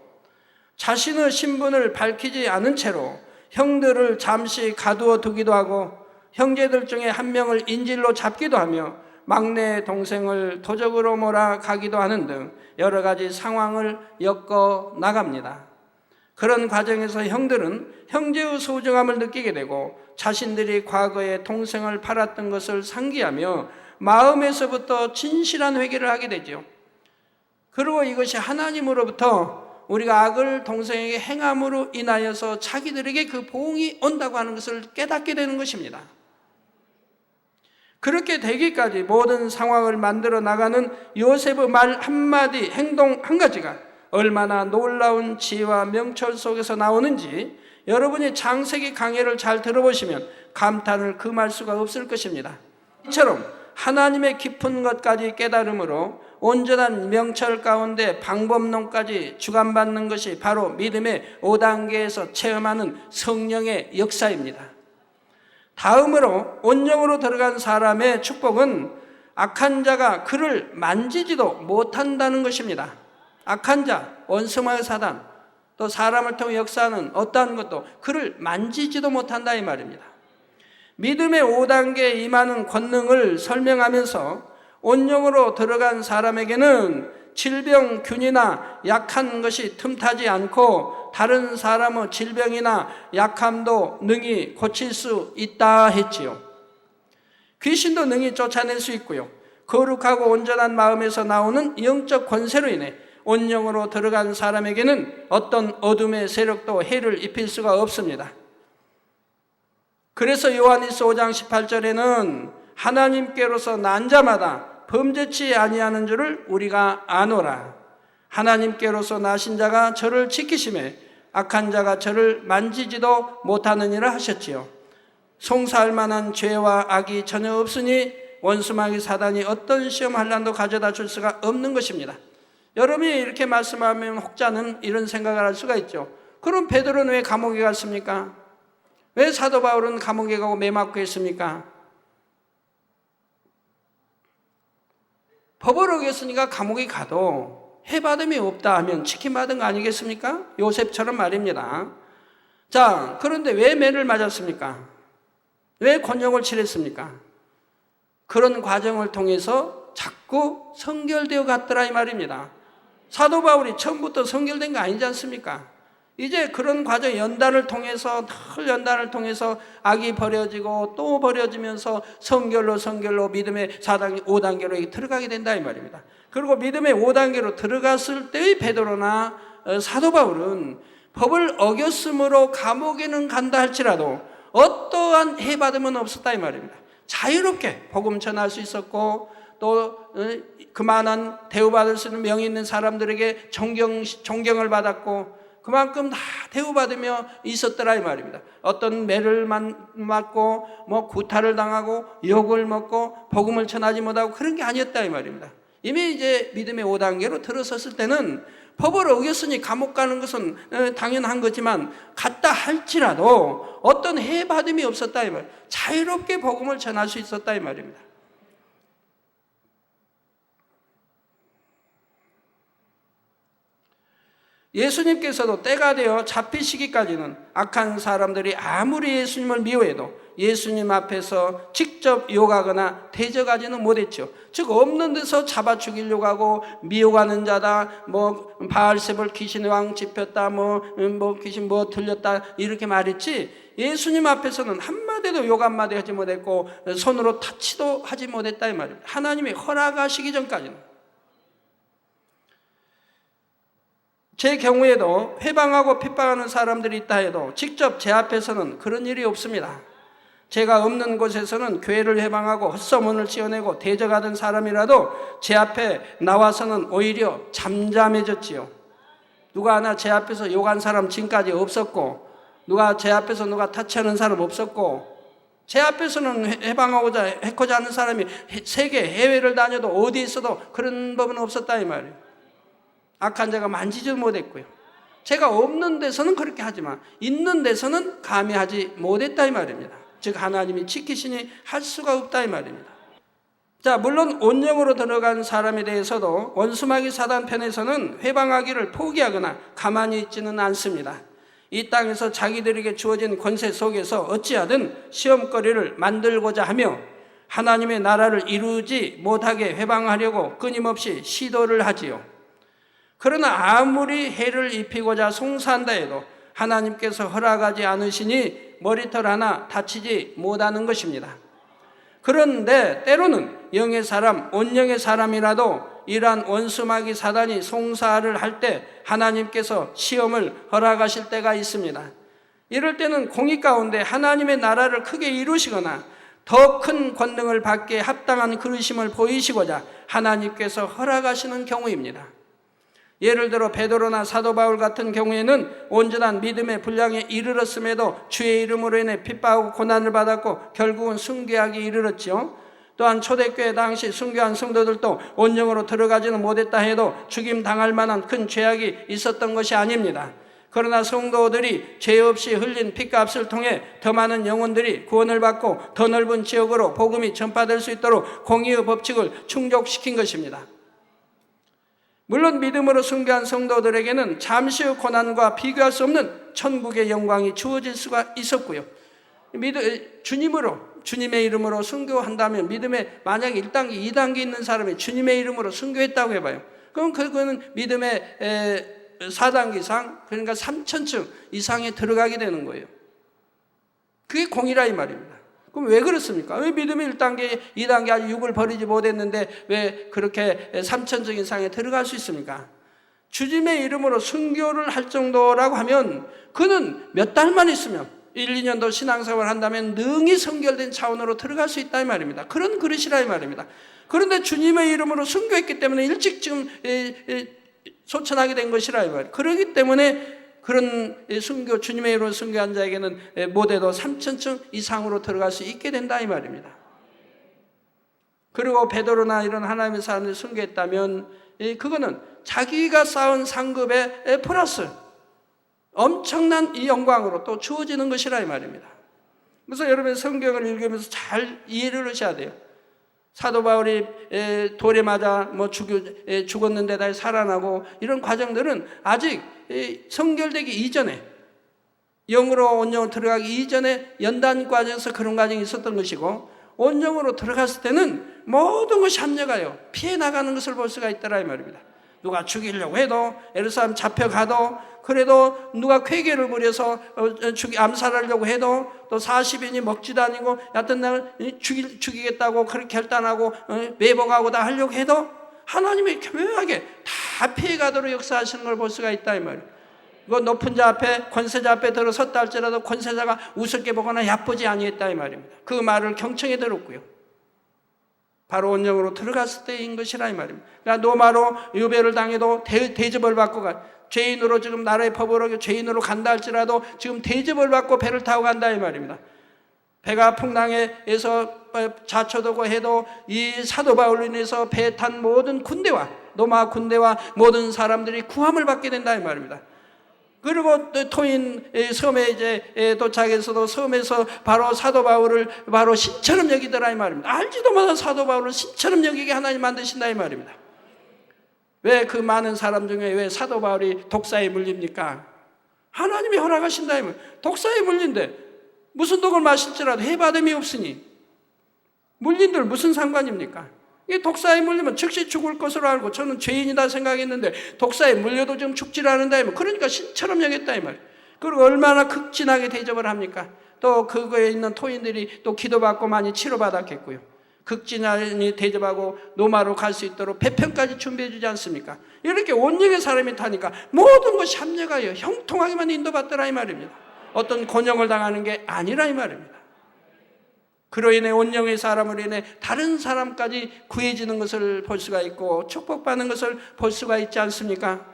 자신의 신분을 밝히지 않은 채로 형들을 잠시 가두어 두기도 하고 형제들 중에 한 명을 인질로 잡기도 하며 막내 동생을 도적으로 몰아가기도 하는 등 여러 가지 상황을 엮어 나갑니다. 그런 과정에서 형들은 형제의 소중함을 느끼게 되고 자신들이 과거에 동생을 팔았던 것을 상기하며 마음에서부터 진실한 회개를 하게 되죠. 그리고 이것이 하나님으로부터 우리가 악을 동생에게 행함으로 인하여서 자기들에게 그 보응이 온다고 하는 것을 깨닫게 되는 것입니다. 그렇게 되기까지 모든 상황을 만들어 나가는 요셉의 말 한마디, 행동 한 가지가 얼마나 놀라운 지혜와 명철 속에서 나오는지 여러분이 창세기 강해를 잘 들어보시면 감탄을 금할 수가 없을 것입니다. 이처럼 하나님의 깊은 것까지 깨달음으로 온전한 명철 가운데 방법론까지 주관받는 것이 바로 믿음의 5단계에서 체험하는 성령의 역사입니다. 다음으로 온영으로 들어간 사람의 축복은 악한 자가 그를 만지지도 못한다는 것입니다. 악한 자, 원수마의 사단, 또 사람을 통해 역사하는 어떠한 것도 그를 만지지도 못한다 이 말입니다. 믿음의 5단계에 임하는 권능을 설명하면서 온영으로 들어간 사람에게는 질병균이나 약한 것이 틈타지 않고 다른 사람의 질병이나 약함도 능히 고칠 수 있다 했지요. 귀신도 능히 쫓아낼 수 있고요. 거룩하고 온전한 마음에서 나오는 영적 권세로 인해 온영으로 들어간 사람에게는 어떤 어둠의 세력도 해를 입힐 수가 없습니다. 그래서 요한일서 5장 18절에는 하나님께로서 난 자마다 범죄치 아니하는 줄을 우리가 아노라. 하나님께로서 나신 자가 저를 지키심에 악한 자가 저를 만지지도 못하느니라 하셨지요. 송사할 만한 죄와 악이 전혀 없으니 원수마귀 사단이 어떤 시험 환난도 가져다 줄 수가 없는 것입니다. 여러분이 이렇게 말씀하면 혹자는 이런 생각을 할 수가 있죠. 그럼 베드로는 왜 감옥에 갔습니까? 왜 사도 바울은 감옥에 가고 매 맞고 했습니까? 법을 어겼으니까 감옥에 가도 해받음이 없다 하면 치킨받은 거 아니겠습니까? 요셉처럼 말입니다. 자, 그런데 왜 매를 맞았습니까? 왜 곤욕을 치렀습니까? 그런 과정을 통해서 자꾸 성결되어 갔더라 이 말입니다. 사도 바울이 처음부터 성결된 거 아니지 않습니까? 이제 그런 과정 연단을 통해서 늘 연단을 통해서 악이 버려지고 또 버려지면서 성결로 믿음의 4단계 5단계로 들어가게 된다 이 말입니다. 그리고 믿음의 5단계로 들어갔을 때의 베드로나 사도 바울은 법을 어겼으므로 감옥에는 간다 할지라도 어떠한 해받음은 없었다 이 말입니다. 자유롭게 복음 전할 수 있었고 또 그만한 대우받을 수 있는 명예 있는 사람들에게 존경을 받았고 그만큼 다 대우받으며 있었더라 이 말입니다. 어떤 매를 맞고 구타를 당하고 욕을 먹고 복음을 전하지 못하고 그런 게 아니었다 이 말입니다. 이미 이제 믿음의 5단계로 들어섰을 때는 법을 어겼으니 감옥 가는 것은 당연한 거지만 갔다 할지라도 어떤 해받음이 없었다 이 말입니다. 자유롭게 복음을 전할 수 있었다 이 말입니다. 예수님께서도 때가 되어 잡히시기까지는 악한 사람들이 아무리 예수님을 미워해도 예수님 앞에서 직접 욕하거나 대적하지는 못했죠. 즉 없는 데서 잡아 죽이려고 하고 미혹하는 자다, 바알세불 귀신의 왕 짚혔다, 귀신 들렸다 이렇게 말했지 예수님 앞에서는 한마디도 욕 한마디 하지 못했고 손으로 타치도 하지 못했다 이 말입니다. 하나님이 허락하시기 전까지는. 제 경우에도 회방하고 핍박하는 사람들이 있다 해도 직접 제 앞에서는 그런 일이 없습니다. 제가 없는 곳에서는 교회를 회방하고 헛소문을 지어내고 대적하던 사람이라도 제 앞에 나와서는 오히려 잠잠해졌지요. 누가 하나 제 앞에서 욕한 사람 지금까지 없었고 누가 제 앞에서 누가 타치하는 사람 없었고 제 앞에서는 해코자 하는 사람이 세계 해외를 다녀도 어디 있어도 그런 법은 없었다 이 말이에요. 악한 자가 만지지도 못했고요. 제가 없는 데서는 그렇게 하지만 있는 데서는 감히 하지 못했다 이 말입니다. 즉 하나님이 지키시니 할 수가 없다 이 말입니다. 자, 물론 온영으로 들어간 사람에 대해서도 원수마귀 사단 편에서는 회방하기를 포기하거나 가만히 있지는 않습니다. 이 땅에서 자기들에게 주어진 권세 속에서 어찌하든 시험거리를 만들고자 하며 하나님의 나라를 이루지 못하게 회방하려고 끊임없이 시도를 하지요. 그러나 아무리 해를 입히고자 송사한다 해도 하나님께서 허락하지 않으시니 머리털 하나 다치지 못하는 것입니다. 그런데 때로는 영의 사람, 온영의 사람이라도 이러한 원수마귀 사단이 송사를 할 때 하나님께서 시험을 허락하실 때가 있습니다. 이럴 때는 공의 가운데 하나님의 나라를 크게 이루시거나 더 큰 권능을 받기에 합당한 그르심을 보이시고자 하나님께서 허락하시는 경우입니다. 예를 들어 베드로나 사도 바울 같은 경우에는 온전한 믿음의 분량에 이르렀음에도 주의 이름으로 인해 핍박하고 고난을 받았고 결국은 순교하기 이르렀지요. 또한 초대교회 당시 순교한 성도들도 온영으로 들어가지는 못했다 해도 죽임 당할 만한 큰 죄악이 있었던 것이 아닙니다. 그러나 성도들이 죄 없이 흘린 피값을 통해 더 많은 영혼들이 구원을 받고 더 넓은 지역으로 복음이 전파될 수 있도록 공의의 법칙을 충족시킨 것입니다. 물론 믿음으로 순교한 성도들에게는 잠시의 고난과 비교할 수 없는 천국의 영광이 주어질 수가 있었고요. 주님으로 주님의 이름으로 순교한다면, 믿음의 만약에 1단계, 2단계 있는 사람이 주님의 이름으로 순교했다고 해봐요. 그럼 그거는 믿음의 4단계 이상, 그러니까 3000층 이상에 들어가게 되는 거예요. 그게 공이라 이 말입니다. 그럼 왜 그렇습니까? 왜 믿음이 1단계, 2단계 아직 육을 버리지 못했는데 왜 그렇게 3000층 이상에 들어갈 수 있습니까? 주님의 이름으로 순교를 할 정도라고 하면 그는 몇 달만 있으면 1, 2년도 신앙생활을 한다면 능히 성결된 차원으로 들어갈 수 있다 이 말입니다. 그런 그릇이라 이 말입니다. 그런데 주님의 이름으로 순교했기 때문에 일찍 지금 소천하게 된 것이라 이 말이에요. 그렇기 때문에 그런 순교, 주님의 이름으로 순교한 자에게는 못해도 3000층 이상으로 들어갈 수 있게 된다 이 말입니다. 그리고 베드로나 이런 하나님의 사람들이 순교했다면 그거는 자기가 쌓은 상급에 플러스 엄청난 이 영광으로 또 주어지는 것이라 이 말입니다. 그래서 여러분 성경을 읽으면서 잘 이해를 하셔야 돼요. 사도 바울이 돌에 맞아 죽었는데 다시 살아나고 이런 과정들은 아직 성결되기 이전에, 영으로 온영으로 들어가기 이전에 연단 과정에서 그런 과정이 있었던 것이고, 온영으로 들어갔을 때는 모든 것이 합력하여 피해 나가는 것을 볼 수가 있더라 이 말입니다. 누가 죽이려고 해도, 예루살렘 잡혀가도, 그래도 누가 쾌계를 부려서 암살하려고 해도, 또 40인이 먹지도 아니고 여튼 날 죽이겠다고 그렇게 결단하고 매복하고 다 하려고 해도 하나님이 교묘하게 다 피해가도록 역사하시는 걸 볼 수가 있다 이 말이에요. 그 높은 자 앞에, 권세자 앞에 들어섰다 할지라도 권세자가 우습게 보거나 얕보지 아니했다 이 말입니다. 그 말을 경청해 들었고요. 바로 온영으로 들어갔을 때인 것이라 이 말입니다. 그러니까 노마로 유배를 당해도 대접을 받고 죄인으로 지금 나라의 법으로 죄인으로 간다 할지라도 지금 대접을 받고 배를 타고 간다 이 말입니다. 배가 풍랑에서 자초되고 해도 이 사도 바울로 인해서 배 탄 모든 군대와 로마 군대와 모든 사람들이 구함을 받게 된다 이 말입니다. 그리고 토인 섬에 이제 도착해서도 섬에서 바로 사도 바울을 바로 신처럼 여기더라 이 말입니다. 알지도 못한 사도 바울을 신처럼 여기게 하나님 만드신다 이 말입니다. 왜 그 많은 사람 중에 왜 사도 바울이 독사에 물립니까? 하나님이 허락하신다 이 말입니다. 독사에 물린데 무슨 독을 마실지라도 해받음이 없으니 물린들 무슨 상관입니까? 이 독사에 물리면 즉시 죽을 것으로 알고 저는 죄인이다 생각했는데 독사에 물려도 지금 죽질 않는다. 그러니까 신처럼 여겼다 이 말이에요. 그리고 얼마나 극진하게 대접을 합니까? 또 그거에 있는 토인들이 또 기도받고 많이 치료받았겠고요. 극진하게 대접하고 로마로 갈 수 있도록 배편까지 준비해 주지 않습니까? 이렇게 온영의 사람이 타니까 모든 것이 합력하여 형통하게만 인도받더라 이 말입니다. 어떤 곤욕을 당하는 게 아니라 이 말입니다. 그로 인해 온영의 사람으로 인해 다른 사람까지 구해지는 것을 볼 수가 있고 축복받는 것을 볼 수가 있지 않습니까?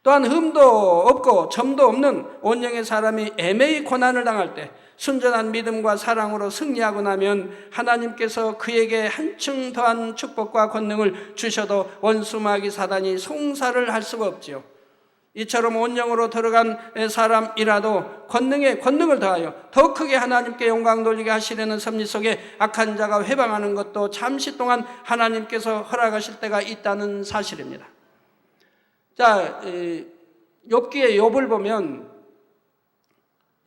또한 흠도 없고 점도 없는 온영의 사람이 애매히 고난을 당할 때 순전한 믿음과 사랑으로 승리하고 나면 하나님께서 그에게 한층 더한 축복과 권능을 주셔도 원수 마귀 사단이 송사를 할 수가 없지요. 이처럼 온영으로 들어간 사람이라도 권능을 더하여 더 크게 하나님께 영광 돌리게 하시려는 섭리 속에 악한 자가 회방하는 것도 잠시 동안 하나님께서 허락하실 때가 있다는 사실입니다. 자, 욥기의 욥을 보면,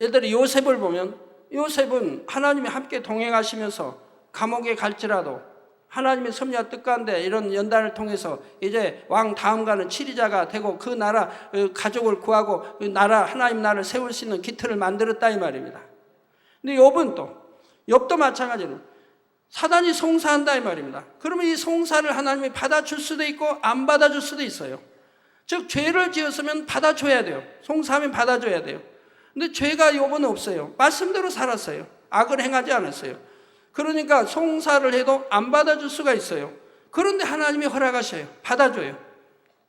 예를 들어 요셉을 보면, 요셉은 하나님이 함께 동행하시면서 감옥에 갈지라도 하나님의 섭리와 뜻가운데 이런 연단을 통해서 이제 왕 다음가는 치리자가 되고 그 나라 가족을 구하고 그 나라 하나님 나라를 세울 수 있는 기틀을 만들었다 이 말입니다. 근데 욥도 마찬가지로 사단이 송사한다 이 말입니다. 그러면 이 송사를 하나님이 받아줄 수도 있고 안 받아줄 수도 있어요. 즉 죄를 지었으면 받아줘야 돼요. 송사하면 받아줘야 돼요. 근데 죄가 욥은 없어요. 말씀대로 살았어요. 악을 행하지 않았어요. 그러니까 송사를 해도 안 받아줄 수가 있어요. 그런데 하나님이 허락하셔요. 받아줘요.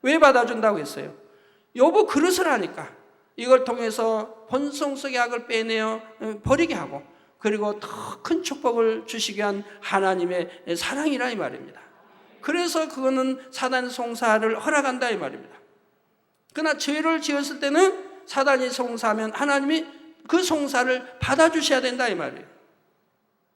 왜 받아준다고 했어요? 욥은 그릇을 하니까 이걸 통해서 본성 속의 악을 빼내어 버리게 하고 그리고 더 큰 축복을 주시게 한 하나님의 사랑이라 이 말입니다. 그래서 그거는 사단 송사를 허락한다 이 말입니다. 그러나 죄를 지었을 때는 사단이 송사하면 하나님이 그 송사를 받아주셔야 된다 이 말이에요.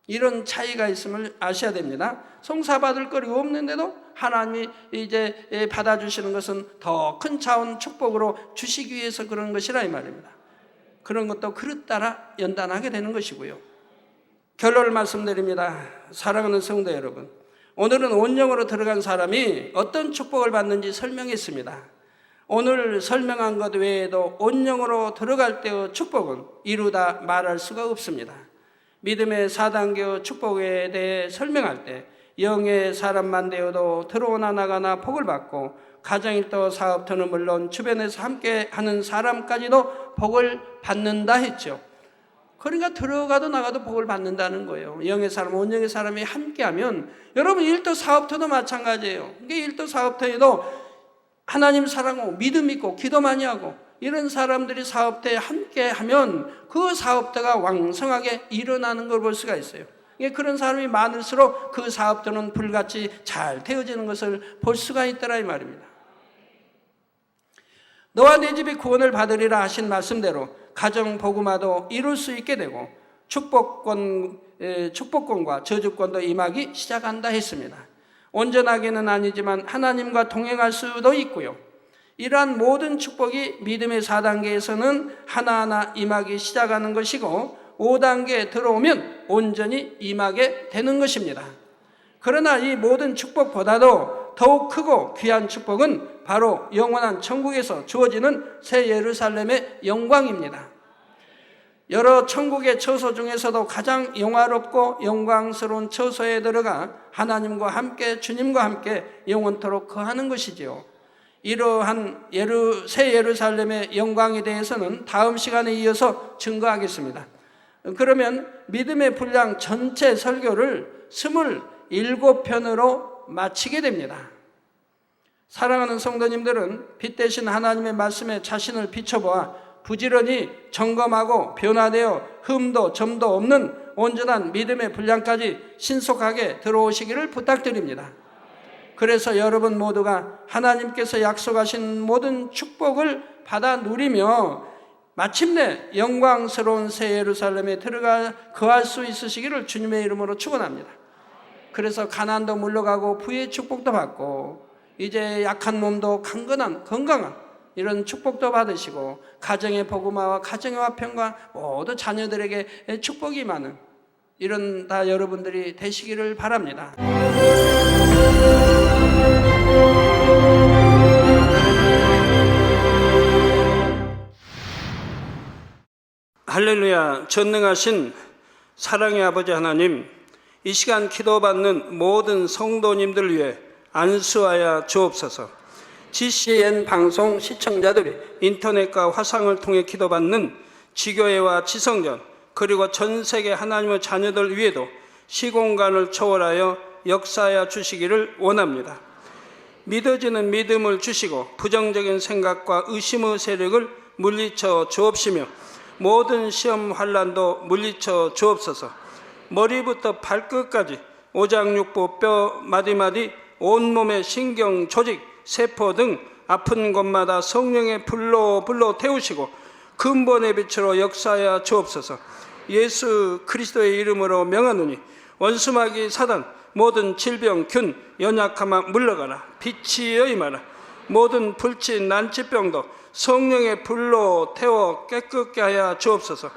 이런 차이가 있음을 아셔야 됩니다. 송사받을 거리가 없는데도 하나님이 이제 받아주시는 것은 더 큰 차원 축복으로 주시기 위해서 그런 것이라 이 말입니다. 그런 것도 그릇 따라 연단하게 되는 것이고요. 결론을 말씀드립니다. 사랑하는 성도 여러분, 오늘은 온영으로 들어간 사람이 어떤 축복을 받는지 설명했습니다. 오늘 설명한 것 외에도 온영으로 들어갈 때의 축복은 이루다 말할 수가 없습니다. 믿음의 4단계 축복에 대해 설명할 때 영의 사람만 되어도 들어오나 나가나 복을 받고 가정일도 사업터는 물론 주변에서 함께하는 사람까지도 복을 받는다 했죠. 그러니까 들어가도 나가도 복을 받는다는 거예요. 영의 사람, 온영의 사람이 함께하면 여러분 일도 사업터도 마찬가지예요. 일도 사업터에도 하나님 사랑하고 믿음 있고 기도 많이 하고 이런 사람들이 사업터에 함께하면 그 사업터가 왕성하게 일어나는 걸 볼 수가 있어요. 그런 사람이 많을수록 그 사업터는 불같이 잘 되어지는 것을 볼 수가 있더라 이 말입니다. 너와 내 집이 구원을 받으리라 하신 말씀대로 가정 복음화도 이룰 수 있게 되고 축복권과 저주권도 임하기 시작한다 했습니다. 온전하게는 아니지만 하나님과 동행할 수도 있고요. 이러한 모든 축복이 믿음의 4단계에서는 하나하나 임하기 시작하는 것이고 5단계에 들어오면 온전히 임하게 되는 것입니다. 그러나 이 모든 축복보다도 더욱 크고 귀한 축복은 바로 영원한 천국에서 주어지는 새 예루살렘의 영광입니다. 여러 천국의 처소 중에서도 가장 영화롭고 영광스러운 처소에 들어가 하나님과 함께 주님과 함께 영원토록 거하는 것이지요. 이러한 새 예루살렘의 영광에 대해서는 다음 시간에 이어서 증거하겠습니다. 그러면 믿음의 분량 전체 설교를 27편으로 마치게 됩니다. 사랑하는 성도님들은 빛 대신 하나님의 말씀에 자신을 비춰보아 부지런히 점검하고 변화되어 흠도 점도 없는 온전한 믿음의 분량까지 신속하게 들어오시기를 부탁드립니다. 그래서 여러분 모두가 하나님께서 약속하신 모든 축복을 받아 누리며 마침내 영광스러운 새 예루살렘에 들어가 거할 수 있으시기를 주님의 이름으로 축원합니다. 그래서 가난도 물러가고 부의 축복도 받고 이제 약한 몸도 건강한 이런 축복도 받으시고 가정의 복음화와 가정의 화평과 모두 자녀들에게 축복이 많은 이런 다 여러분들이 되시기를 바랍니다. 할렐루야. 전능하신 사랑의 아버지 하나님, 이 시간 기도받는 모든 성도님들을 위해 안수하여 주옵소서. GCN 방송 시청자들이 인터넷과 화상을 통해 기도받는 지교회와 지성전 그리고 전 세계 하나님의 자녀들 위에도 시공간을 초월하여 역사하여 주시기를 원합니다. 믿어지는 믿음을 주시고 부정적인 생각과 의심의 세력을 물리쳐 주옵시며 모든 시험 환난도 물리쳐 주옵소서. 머리부터 발끝까지 오장육부 뼈 마디마디 온몸의 신경 조직 세포 등 아픈 곳마다 성령의 불로 태우시고 근본의 빛으로 역사하여 주옵소서. 예수 그리스도의 이름으로 명하노니 원수마귀 사단 모든 질병 균 연약함아 물러가라. 빛이 여임하라. 모든 불치 난치병도 성령의 불로 태워 깨끗게 하여 주옵소서.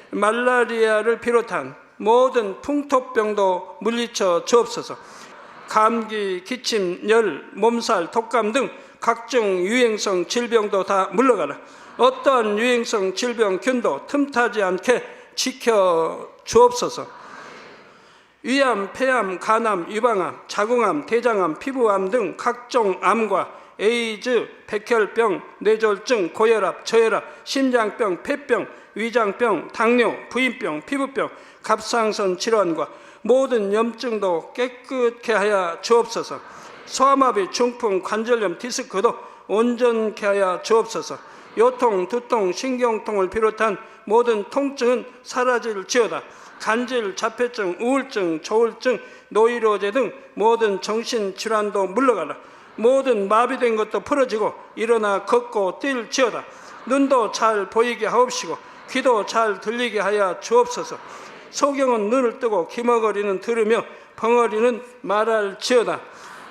말라리아를 비롯한 모든 풍토병도 물리쳐 주옵소서. 감기, 기침, 열, 몸살, 독감 등 각종 유행성 질병도 다 물러가라. 어떠한 유행성 질병 균도 틈타지 않게 지켜 주옵소서. 위암, 폐암, 간암, 유방암, 자궁암, 대장암, 피부암 등 각종 암과 에이즈, 백혈병, 뇌졸중, 고혈압, 저혈압, 심장병, 폐병, 위장병, 당뇨, 부인병, 피부병, 갑상선 질환과 모든 염증도 깨끗게 하여 주옵소서. 소아마비, 중풍, 관절염, 디스크도 온전케 하여 주옵소서. 요통, 두통, 신경통을 비롯한 모든 통증은 사라질지어다. 간질, 자폐증, 우울증, 조울증, 노이로제 등 모든 정신질환도 물러가라. 모든 마비된 것도 풀어지고 일어나 걷고 뛸지어다. 눈도 잘 보이게 하옵시고 귀도 잘 들리게 하여 주옵소서. 소경은 눈을 뜨고 기머거리는 들으며 벙어리는 말할지어다.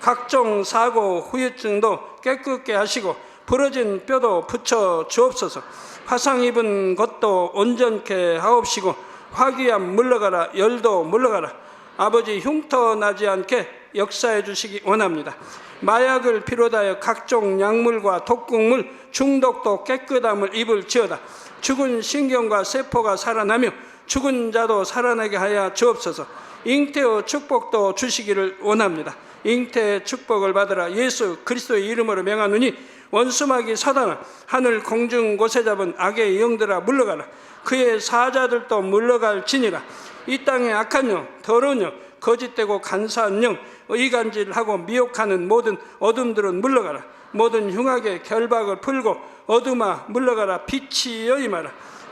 각종 사고 후유증도 깨끗게 하시고 부러진 뼈도 붙여 주옵소서. 화상 입은 것도 온전케 하옵시고 화기암 물러가라, 열도 물러가라. 아버지 흉터 나지 않게 역사해 주시기 원합니다. 마약을 비롯하여 각종 약물과 독극물 중독도 깨끗함을 입을지어다. 죽은 신경과 세포가 살아나며 죽은 자도 살아나게 하여 주옵소서. 잉태의 축복도 주시기를 원합니다. 잉태의 축복을 받으라. 예수 그리스도의 이름으로 명하노니 원수마귀 사단아, 하늘 공중 곳에 잡은 악의 영들아 물러가라. 그의 사자들도 물러갈지니라. 이 땅의 악한 영, 더러운 영, 거짓되고 간사한 영, 의간질하고 미혹하는 모든 어둠들은 물러가라. 모든 흉악의 결박을 풀고 어둠아 물러가라. 빛이여 임하라.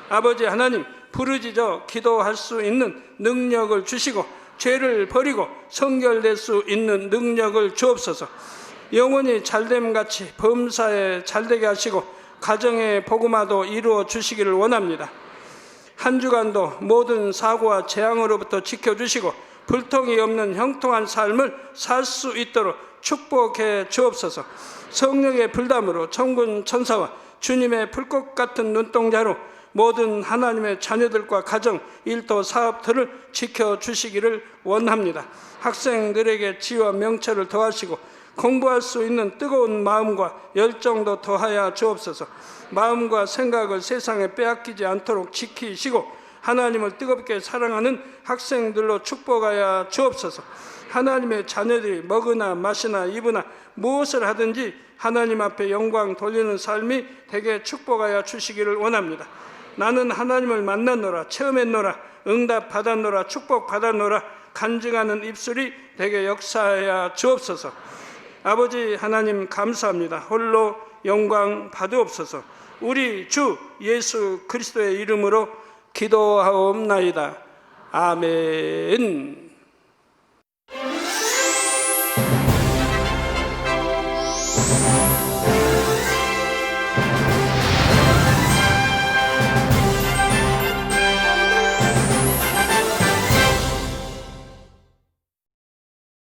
아버지 하나님, 부르짖어 기도할 수 있는 능력을 주시고 죄를 버리고 성결될 수 있는 능력을 주옵소서. 영원히 잘됨같이 범사에 잘되게 하시고 가정의 복음화도 이루어 주시기를 원합니다. 한 주간도 모든 사고와 재앙으로부터 지켜주시고 불통이 없는 형통한 삶을 살 수 있도록 축복해 주옵소서. 성령의 불담으로 천군 천사와 주님의 불꽃 같은 눈동자로 모든 하나님의 자녀들과 가정, 일도, 사업들을 지켜주시기를 원합니다. 학생들에게 지혜와 명철을 더하시고 공부할 수 있는 뜨거운 마음과 열정도 더하여 주옵소서. 마음과 생각을 세상에 빼앗기지 않도록 지키시고 하나님을 뜨겁게 사랑하는 학생들로 축복하여 주옵소서. 하나님의 자녀들이 먹으나 마시나 입으나 무엇을 하든지 하나님 앞에 영광 돌리는 삶이 되게 축복하여 주시기를 원합니다. 나는 하나님을 만났노라, 체험했노라, 응답 받았노라, 축복 받았노라 간증하는 입술이 되게 역사하여 주옵소서. 아버지 하나님 감사합니다. 홀로 영광 받으옵소서. 우리 주 예수 그리스도의 이름으로 기도하옵나이다. 아멘.